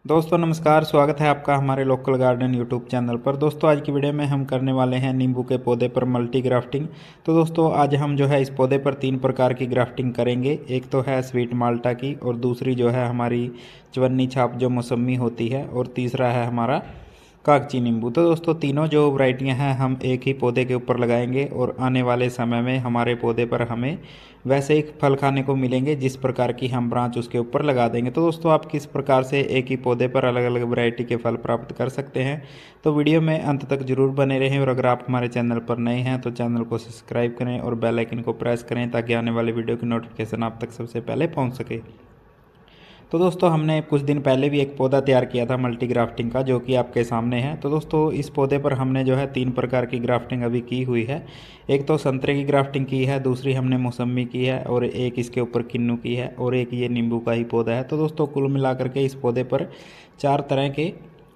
दोस्तों नमस्कार, स्वागत है आपका हमारे लोकल गार्डन यूट्यूब चैनल पर। दोस्तों आज की वीडियो में हम करने वाले हैं नींबू के पौधे पर मल्टी ग्राफ्टिंग। तो दोस्तों आज हम जो है इस पौधे पर 3 प्रकार की ग्राफ्टिंग करेंगे। एक तो है स्वीट माल्टा की, और दूसरी जो है हमारी चवन्नी छाप जो मौसमी होती है, और तीसरा है हमारा कागची नींबू। तो दोस्तों तीनों जो वैरायटियां हैं हम एक ही पौधे के ऊपर लगाएंगे, और आने वाले समय में हमारे पौधे पर हमें वैसे ही फल खाने को मिलेंगे जिस प्रकार की हम ब्रांच उसके ऊपर लगा देंगे। तो दोस्तों आप किस प्रकार से एक ही पौधे पर अलग अलग वैरायटी के फल प्राप्त कर सकते हैं, तो वीडियो में अंत तक जरूर बने रहें। और अगर आप हमारे चैनल पर नए हैं तो चैनल को सब्सक्राइब करें और बेल आइकन को प्रेस करें, ताकि आने वाले वीडियो की नोटिफिकेशन आप तक सबसे पहले पहुँच सके। तो दोस्तों हमने कुछ दिन पहले भी एक पौधा तैयार किया था मल्टी ग्राफ्टिंग का, जो कि आपके सामने है। तो दोस्तों इस पौधे पर हमने जो है 3 प्रकार की ग्राफ्टिंग अभी की हुई है। एक तो संतरे की ग्राफ्टिंग की है, दूसरी हमने मौसमी की है, और एक इसके ऊपर किन्नू की है, और एक ये नींबू का ही पौधा है। तो दोस्तों कुल मिलाकर के इस पौधे पर 4 तरह के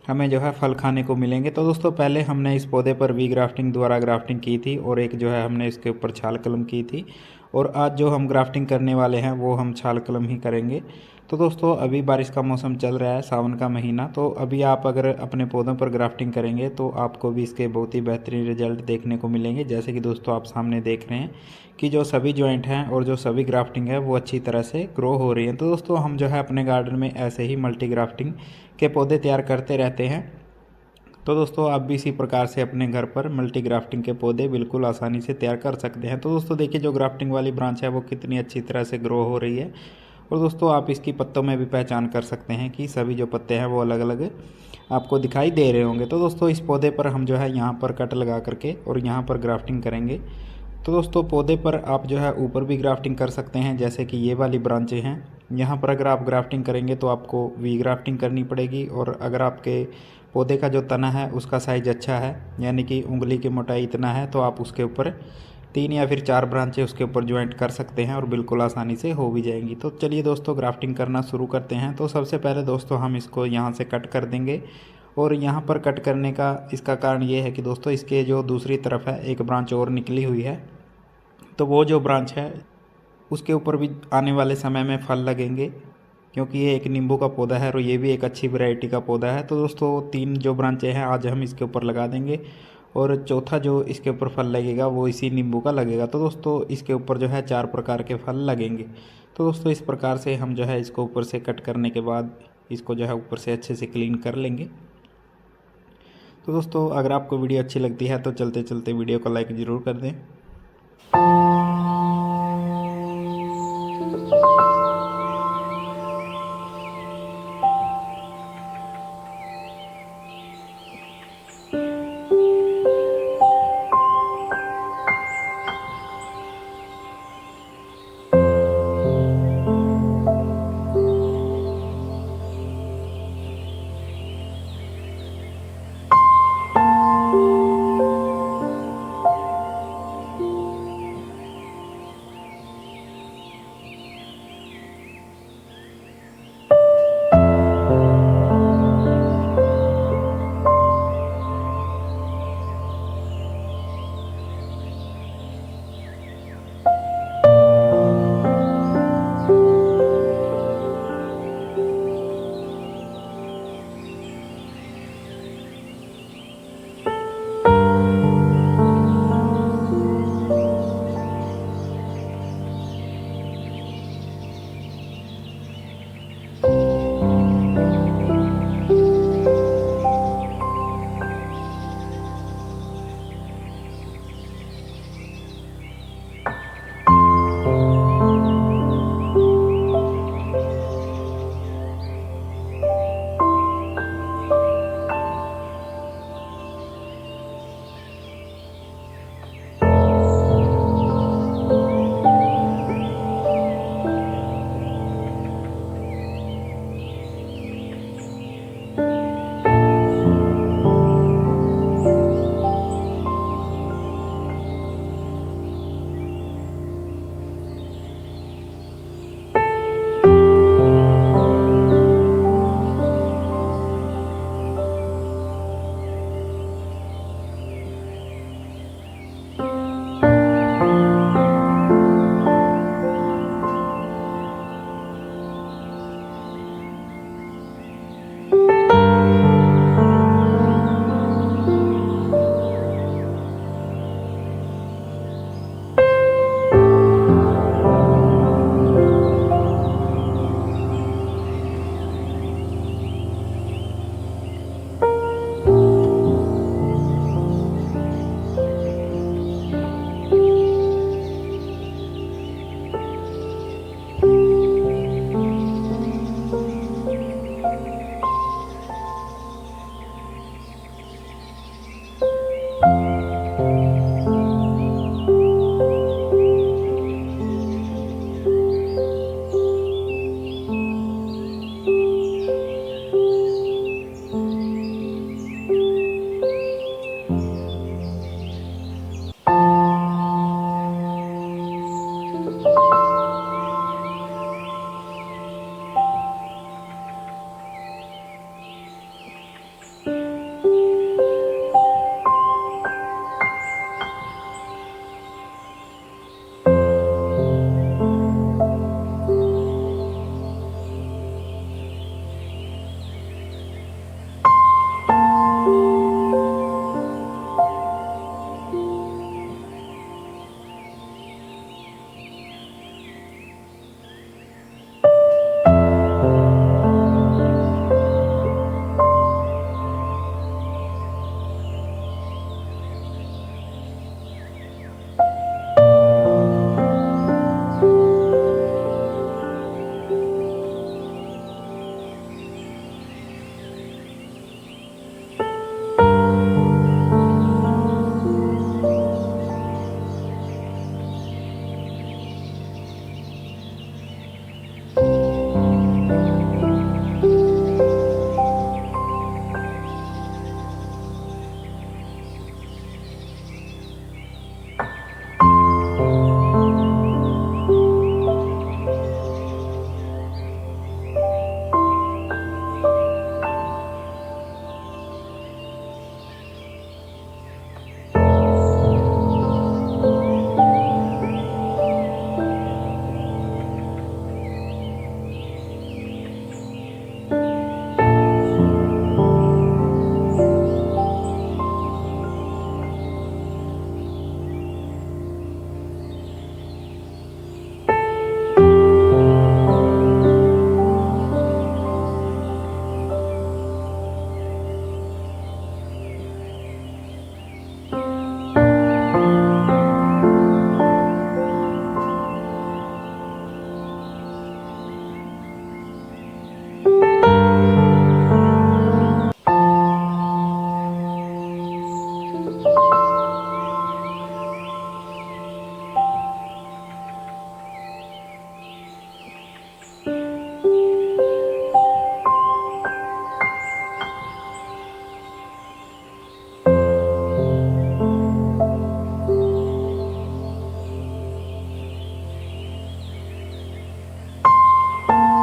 हमें जो है फल खाने को मिलेंगे। तो दोस्तों पहले हमने इस पौधे पर वी ग्राफ्टिंग द्वारा ग्राफ्टिंग की थी, और एक जो है हमने इसके ऊपर छाल कलम की थी, और आज जो हम ग्राफ्टिंग करने वाले हैं वो हम छाल कलम ही करेंगे। तो दोस्तों अभी बारिश का मौसम चल रहा है, सावन का महीना, तो अभी आप अगर अपने पौधों पर ग्राफ्टिंग करेंगे तो आपको भी इसके बहुत ही बेहतरीन रिजल्ट देखने को मिलेंगे। जैसे कि दोस्तों आप सामने देख रहे हैं कि जो सभी जॉइंट हैं और जो सभी ग्राफ्टिंग है वो अच्छी तरह से ग्रो हो रही है। तो दोस्तों हम जो है अपने गार्डन में ऐसे ही मल्टी ग्राफ्टिंग के पौधे तैयार करते रहते हैं। तो दोस्तों आप भी इसी प्रकार से अपने घर पर मल्टी ग्राफ्टिंग के पौधे बिल्कुल आसानी से तैयार कर सकते हैं। तो दोस्तों देखिए जो ग्राफ्टिंग वाली ब्रांच है वो कितनी अच्छी तरह से ग्रो हो रही है। और दोस्तों आप इसकी पत्तों में भी पहचान कर सकते हैं कि सभी जो पत्ते हैं वो अलग अलग आपको दिखाई दे रहे होंगे। तो दोस्तों इस पौधे पर हम जो है यहाँ पर कट लगा करके और यहाँ पर ग्राफ्टिंग करेंगे। तो दोस्तों पौधे पर आप जो है ऊपर भी ग्राफ्टिंग कर सकते हैं, जैसे कि ये वाली ब्रांचें हैं। यहाँ पर अगर आप ग्राफ्टिंग करेंगे तो आपको वी ग्राफ्टिंग करनी पड़ेगी, और अगर आपके पौधे का जो तना है उसका साइज़ अच्छा है, यानी कि उंगली की मोटाई इतना है, तो आप उसके ऊपर 3 या फिर 4 ब्रांचें उसके ऊपर ज्वाइंट कर सकते हैं, और बिल्कुल आसानी से हो भी जाएंगी। तो चलिए दोस्तों ग्राफ्टिंग करना शुरू करते हैं। तो सबसे पहले दोस्तों हम इसको यहाँ से कट कर देंगे, और यहाँ पर कट करने का इसका कारण ये है कि दोस्तों इसके जो दूसरी तरफ है एक ब्रांच और निकली हुई है, तो वो जो ब्रांच है उसके ऊपर भी आने वाले समय में फल लगेंगे, क्योंकि ये एक नींबू का पौधा है और ये भी एक अच्छी वैरायटी का पौधा है। तो दोस्तों 3 जो ब्रांचें हैं आज हम इसके ऊपर लगा देंगे, और चौथा जो इसके ऊपर फल लगेगा वो इसी नींबू का लगेगा। तो दोस्तों इसके ऊपर जो है 4 प्रकार के फल लगेंगे। तो दोस्तों इस प्रकार से हम जो है इसको ऊपर से कट करने के बाद इसको जो है ऊपर से अच्छे से क्लीन कर लेंगे। तो दोस्तों अगर आपको वीडियो अच्छी लगती है तो चलते चलते वीडियो को लाइक ज़रूर कर दें।